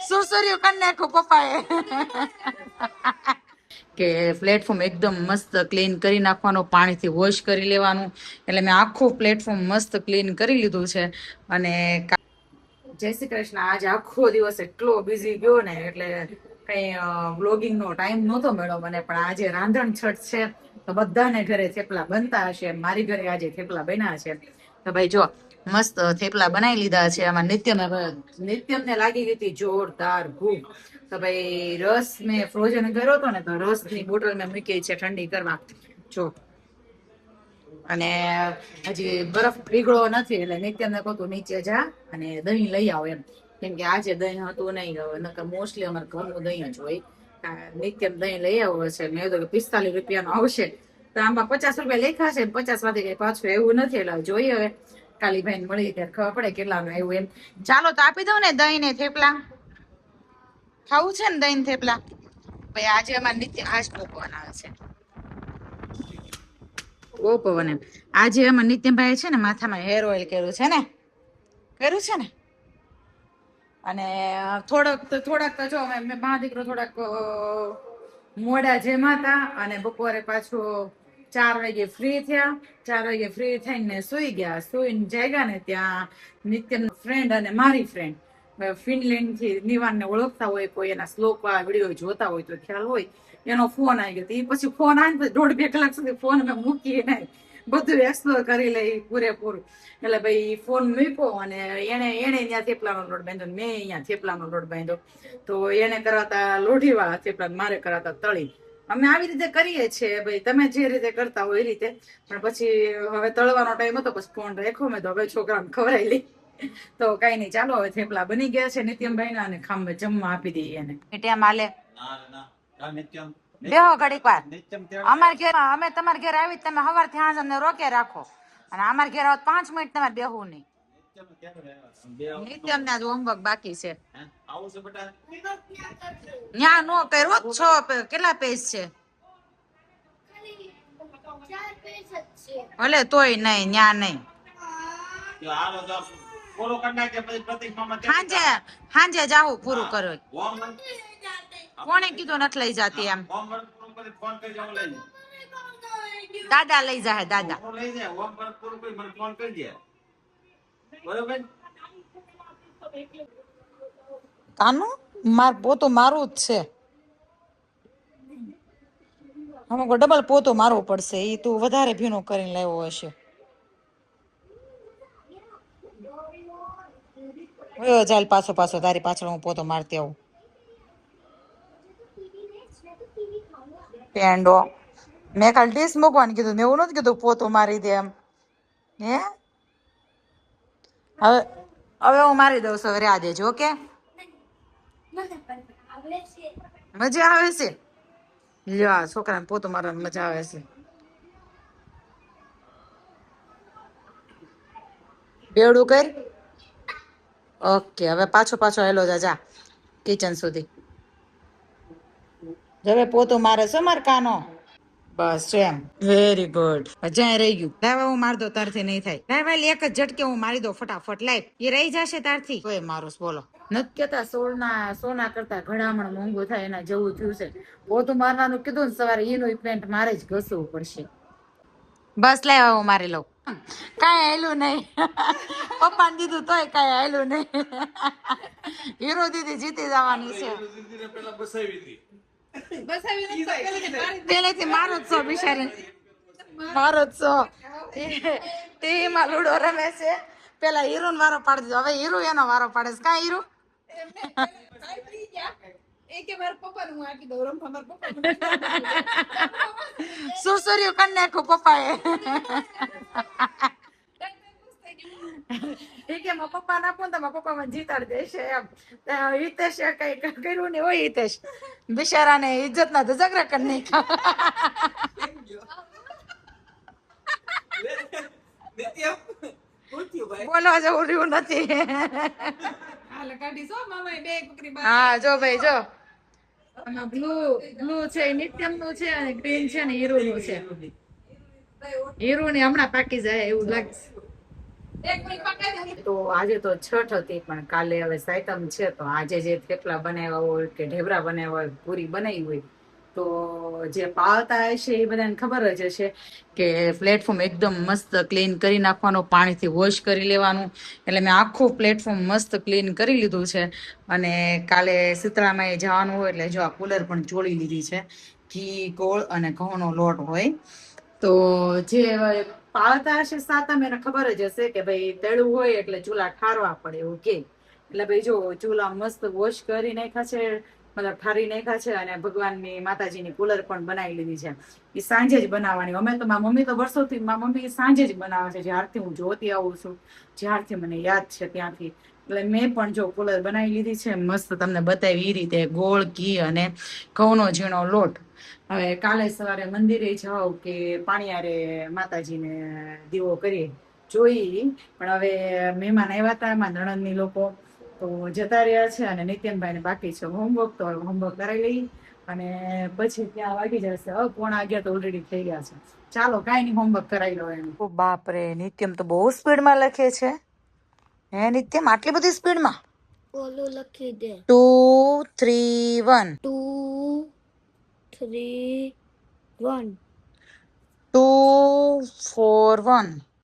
સુસુર્યું કરી નાખું પપ્પાએ કે પ્લેટફોર્મ એકદમ મસ્ત ક્લીન કરી નાખવાનું, પાણીથી વોશ કરી લેવાનું. એટલે મેં આખું પ્લેટફોર્મ મસ્ત ક્લીન કરી લીધું છે. અને જય શ્રી કૃષ્ણ. આજે આખો દિવસ એટલો બિઝી ગયો ને એટલે કઈ વ્લોગિંગ નો ટાઈમ નહોતો મળ્યો મને. પણ આજે રાંધણ છઠ છે તો બધાને ઘરે થેપલા બનતા હશે. મારી ઘરે આજે થેપલા બન્યા છે. તો ભાઈ જો મસ્ત થેપલા બનાવી લીધા છે. આમાં નિત્યમને લાગી ગઈ હતી જોરદાર ભૂખ. તો ભાઈ રસ મેં ફ્રોઝન કર્યો હતો ને, તો રસ ની બોટલ મેં મૂકી છે ઠંડી કરવા. જો અને હજી બરફ પીગળો નથી એટલે નિત્યને કહું તું નીચે જા અને દહીં લઈ આવો એમ. કેમ કે આજે દહીં હતું નહીં, નકર મોસ્ટલી અમારે ઘરનું દહીં જ હોય. નિત્યમ દહીં લઈ આવો છે. મેં કીધું કે 45 રૂપિયાનું આવશે, તો આમાં 50 રૂપિયા લેખા છે, 50 માંથી કઈ પાછું એવું નથી. એટલે જોઈએ હવે કાલીભાઈ ને મળી ત્યારે ખબર પડે કેટલાનું આવ્યું એમ. ચાલો તો આપી દઉં ને દહીં ને થેપલા. ખાવું છે ને દહીં થેપલા? ભાઈ આજે અમારે નિત્ય આજ પકવાન આવે છે. ઓ પવન એમ આજે એમાં નિત્યભાઈ છે ને માથામાં હેર ઓઇલ કર્યું છે ને, અને થોડાક તો જો મેં મા દીકરો થોડાક મોડા જેમાતા અને બપોરે પાછો 4 વાગે ફ્રી થયા. 4 વાગે ફ્રી થઈને સુઈ ગયા. સુઈને જાગ્યા ને ત્યાં નિત્યમ ફ્રેન્ડ અને મારી ફ્રેન્ડ ફિનલેન્ડ થી નિવાનને ઓળખતા હોય, કોઈ એના શ્લોક વાળા વિડીયો જોતા હોય તો ખ્યાલ હોય, એનો ફોન આવી ગયો. એ પછી ફોન આવે ને 1.5-2 કલાક સુધી ફોન અમે મૂકીએ નહીં, બધું એક્સપ્લોર કરી લઈ પૂરેપૂરું. એટલે ભાઈ ફોન મૂક્યો અને એને ત્યાં થેપલાનો લોટ બાંધ્યો, મેં અહીંયા થેપલાનો લોટ બાંધ્યો. તો એને કરાતા લોઢી વાળા થેપલા, મારે કરાતા તળી. અમે આવી રીતે કરીએ છીએ ભાઈ, તમે જે રીતે કરતા હોય એ રીતે. પણ પછી હવે તળવાનો ટાઈમ હતો, પછી ફોન રાખ્યો મેં, તો હવે છોકરાને ખવડાવી લઈ. તો કઈ નહીં, ચાલો હવે થેપલા બની ગયા છે નિત્યમભાઈ ના, અને ખાંભે જમવા આપી દઈએ એને. ટેમ હાલે બેહો ઘડીક વાર. અમારે ઘેર અમે તમારા ઘેર આવી, તમે સવાર થી સાંજ અમને રોકે રાખો, અને અમારા ઘેર આવત 5 મિનિટ તમારે બેહવું નહીં. નિત્યમ ના હોમવર્ક બાકી છે. ન્યા નો કર્યો 6 કેટલા પેજ છે? ભલે તોય નહીં, ન્યા નહીં. હાંજે જાવું પૂરું કરો. કોણે કીધું નથી લઈ જાતી? એમ દાદા લઈ જાય, દાદા. કાનું માર પોતું મારું જ છે. અમુક ડબલ પોતું મારવું પડશે. એ તું વધારે ભીનું કરીને લાવ્યો હશે. ચાલ પાછો તારી પાછળ હું પોતો મારતી આવું. પેંડો મેં કાલ ડીશ મૂકવાનું કીધું, મેં એવું નથી કીધું પોતું મારી દે એમ. હે હવે હું મારી દઉં છું. હવે આ દેજો. ઓકે, મજા આવે છે. લ્યો છોકરાને પોતું મારવાની મજા આવે છે. બેવડું કર. ઓકે, હવે પાછો હેલો જા કિચન સુધી. હવે પોતું મારે છે માર કાનો. બસ એમ, વેરી ગુડ. જ્યાં રહી ગયું લાવા હું માર દો, તારથી નહીં થાય. લાય એક જ ઝટકે હું મારી દો ફટાફટ. લાય એ રહી જશે તારથી. તોય મારું બોલો. નથી કેતા સોના કરતા ઘડામણ મોંઘું થાય એના જેવું થયું છે. પોતું મારવાનું કીધું ને સવારે, એનું પેન્ટ મારે જ ઘસવું પડશે. બસ લાય હું મારી લઉં. કાંઈ આયલું નહીં. પપ્પાને દીધું તોય કાંઈ આયલું નહીં. હીરો દીદી જીતી જવાની છે. પેલેથી મારો જ છો બિચારી, મારો જ છો. ટીવીમાં લૂડો રમે છે. પેલા હીરો ને વારો પાડી દીધો, હવે હીરો એનો વારો પાડે છે. કા હીરો સુસુર્યું કરી નાખ્યું પપ્પાએ. પપ્પા ના આપો તો પપ્પા મને જીતાડી દેશે એમ. હિતેશ કઈ કર્યું ને હોય, હિતેશ બિચારા ને ઇજ્જત ના ધજગરા કરી નાખ્યા. બોલવા જેવું રહ્યું નથી. હા જો ભાઈ જો, બ્લુ છે નિત્યમ નું છે, અને ગ્રીન છે ને હીરો નું છે. હીરો ને હમણાં પાકી જાય એવું લાગશે. તો આજે તો છઠ હતી પણ કાલે હવે સાયતમ છે તો આજે જે થેપલા બનાવ્યા હોય કે ઢેબરા બનાવ્યા હોય પૂરી બનાવી હોય તો જે પાવતા હશે એ બધાને ખબર જ હશે કે પ્લેટફોર્મ એકદમ મસ્ત ક્લીન કરી નાખવાનું, પાણીથી વોશ કરી લેવાનું. એટલે મેં આખું પ્લેટફોર્મ મસ્ત ક્લીન કરી લીધું છે. અને કાલે શીતળામાં જવાનું હોય એટલે જો આ કુલર પણ ચોળી લીધી છે. ઘી, ગોળ અને ઘઉંનો લોટ હોય. તો જે પાળતા હશે સાતમ એને ખબર જ હશે કે ભાઈ તેડું હોય એટલે ચૂલા ઠારવા પડે એવું કે. એટલે ભાઈ જો ચૂલા મસ્ત વોશ કરી નાખ્યા છે, મતલબ ઠારી નાખ્યા છે. અને ભગવાનની માતાજીની કુલર પણ બનાવી લીધી છે. એ સાંજે જ બનાવવાની. અમે તો મારી મમ્મી તો વર્ષોથી મારી મમ્મી સાંજે જ બનાવે છે, જ્યારથી હું જોતી આવું છું, જ્યારથી મને યાદ છે ત્યાંથી. એટલે મેં પણ જો કુલર બનાવી લીધી છે મસ્ત, તમને બતાવી એ રીતે ગોળ, ઘી અને ઘઉંનો ઝીણો લોટ. હવે કાલે સવારે મંદિરે જાઓ કે પાણીયારે માતાજીને દીવો કરીએ જોઈ. પણ હવે મહેમાન આવ્યા હતા એમાં નણંદની લોકો તો જતા રહ્યા છે અને નિત્યનભાઈને બાકી છે હોમવર્ક, તો હોમવર્ક કરાવી લઈ અને પછી ત્યાં વાગી જશે. 11:15 તો ઓલરેડી થઈ ગયા છે. ચાલો કાંઈ નહીં, હોમવર્ક કરાવી લો એનું. બાપરે, નિત્યમ તો બહુ સ્પીડમાં લખે છે. હે નિત્યમ, આટલી બધી સ્પીડમાં? ઓલું લખી દે. 2 3 1 2 3 1 2 4 1